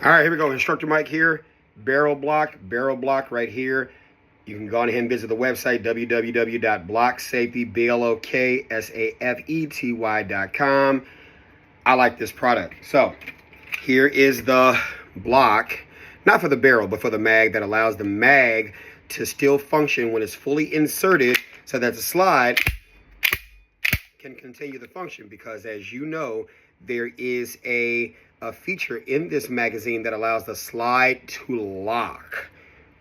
All right, here we go. Instructor Mike here. Barrel block right here. You can go on ahead and visit the website, www.bloksafety.com. I like this product. So here is the block, not for the barrel, but for the mag, that allows the mag to still function when it's fully inserted so that the slide can continue the function, because as you know, there is a feature in this magazine that allows the slide to lock.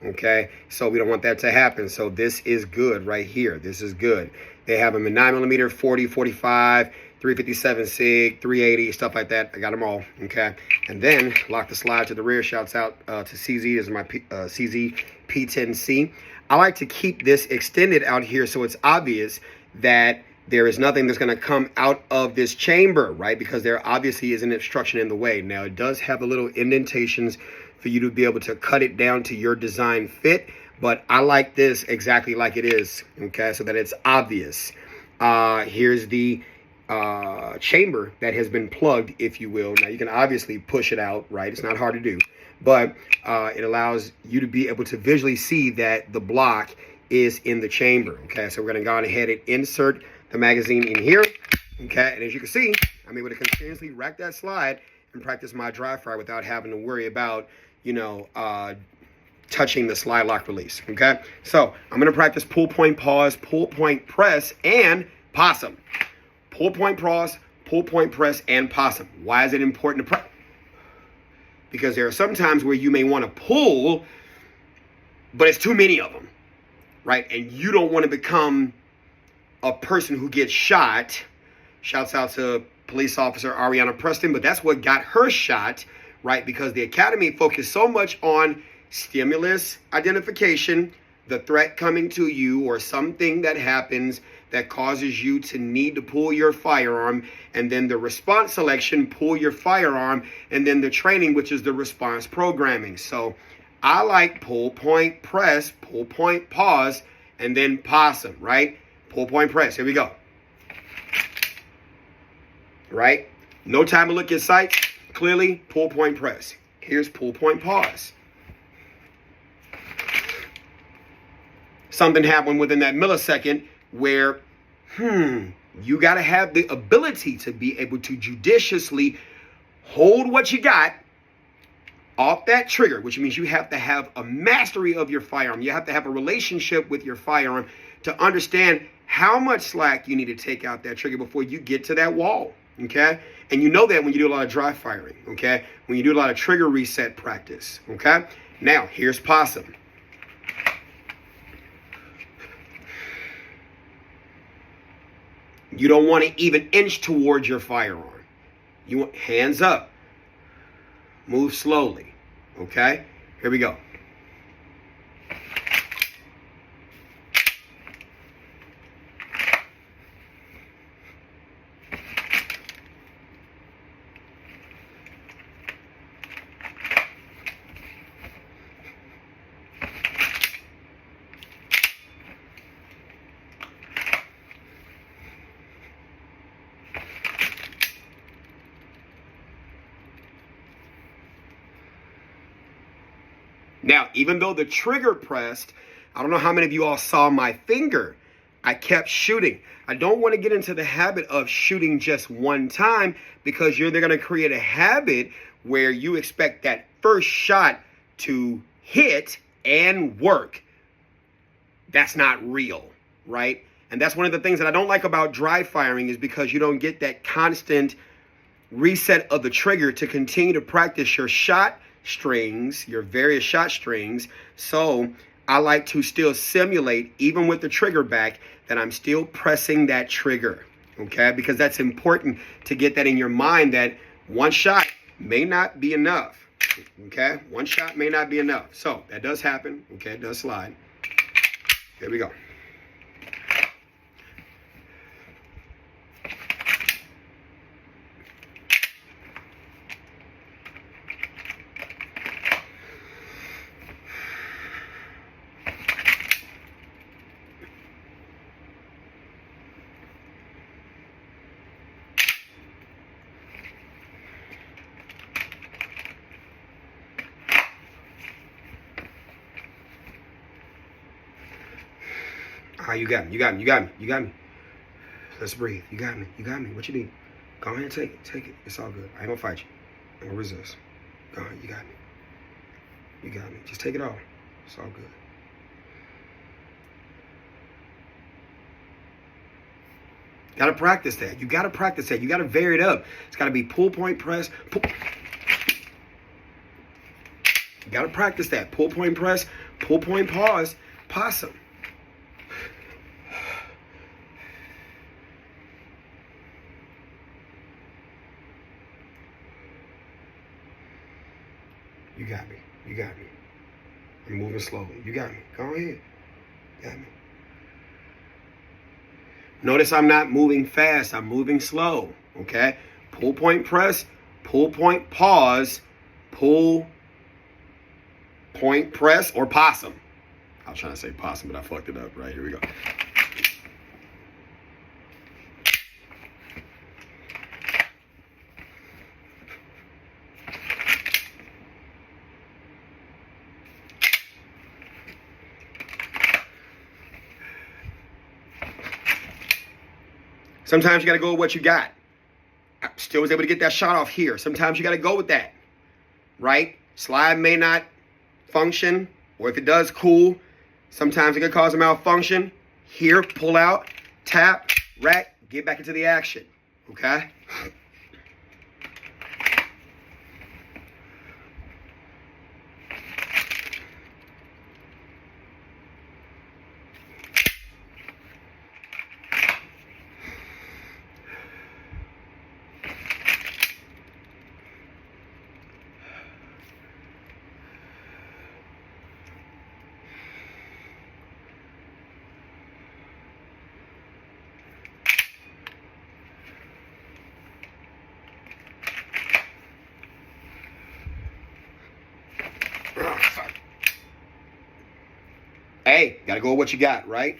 Okay, so we don't want that to happen. So this is good right here. This is good. They have them in 9mm, 40, 45, 357 SIG, 380, stuff like that. I got them all. Okay, and then lock the slide to the rear. Shouts out to CZ. This is my CZ P-10C. I like to keep this extended out here so it's obvious that there is nothing that's going to come out of this chamber, right? Because there obviously is an obstruction in the way. Now, it does have the little indentations for you to be able to cut it down to your design fit, but I like this exactly like it is, okay, so that it's obvious. Here's the chamber that has been plugged, if you will. Now, you can obviously push it out, right? It's not hard to do, but it allows you to be able to visually see that the block is in the chamber, okay? So we're going to go ahead and insert the magazine in here, okay? And as you can see, I'm able to continuously rack that slide and practice my dry fire without having to worry about, you know, touching the slide lock release, okay? So I'm gonna practice pull point pause, pull point press, and possum. Pull point pause, pull point press, and possum. Why is it important to practice? Because there are some times where you may want to pull, but it's too many of them, right? And you don't want to become a person who gets shot. Shouts out to police officer Ariana Preston, but that's what got her shot, right? Because the academy focused so much on stimulus identification, the threat coming to you, or something that happens that causes you to need to pull your firearm, and then the response selection, pull your firearm, and then the training, which is the response programming. So I like pull point press, pull point pause, and then possum, right? Pull point press. Here we go. Right? No time to look at sights. Clearly, pull point press. Here's pull point pause. Something happened within that millisecond where, you got to have the ability to be able to judiciously hold what you got off that trigger, which means you have to have a mastery of your firearm. You have to have a relationship with your firearm to understand how much slack you need to take out that trigger before you get to that wall, okay? And you know that when you do a lot of dry firing, okay? When you do a lot of trigger reset practice, okay? Now, here's possum. You don't want to even inch towards your firearm. You want hands up. Move slowly, okay? Here we go. Now, even though the trigger pressed, I don't know how many of you all saw my finger. I kept shooting. I don't want to get into the habit of shooting just one time, because you're going to create a habit where you expect that first shot to hit and work. That's not real, right? And that's one of the things that I don't like about dry firing, is because you don't get that constant reset of the trigger to continue to practice your shot strings, your various shot strings. So I like to still simulate, even with the trigger back, that I'm still pressing that trigger, okay? Because that's important to get that in your mind, that one shot may not be enough, okay? One shot may not be enough. So that does happen, okay? It does slide. Here we go. You got me. You got me. You got me. You got me. Let's breathe. You got me. You got me. What you need? Go ahead and take it. Take it. It's all good. I ain't gonna fight you. I'm gonna resist. Go ahead. You got me. You got me. Just take it all. It's all good. Got to practice that. You got to practice that. You got to vary it up. It's got to be pull, point, press. Pull. You got to practice that. Pull, point, press. Pull, point, pause. Possum. You got me. You got me. I'm moving slowly. You got me. Go ahead. You got me. Notice I'm not moving fast. I'm moving slow. Okay? Pull, point, press. Pull, point, pause. Pull, point, press, or possum. I was trying to say possum, but I fucked it up. Right, here we go. Sometimes you got to go with what you got. I still was able to get that shot off here. Sometimes you got to go with that, right? Slide may not function, or if it does, cool. Sometimes it could cause a malfunction. Here, pull out, tap, rack, get back into the action, okay? Hey, gotta go with what you got, right?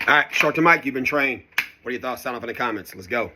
All right, short to Mike, you've been trained. What are your thoughts? Sound off in the comments. Let's go.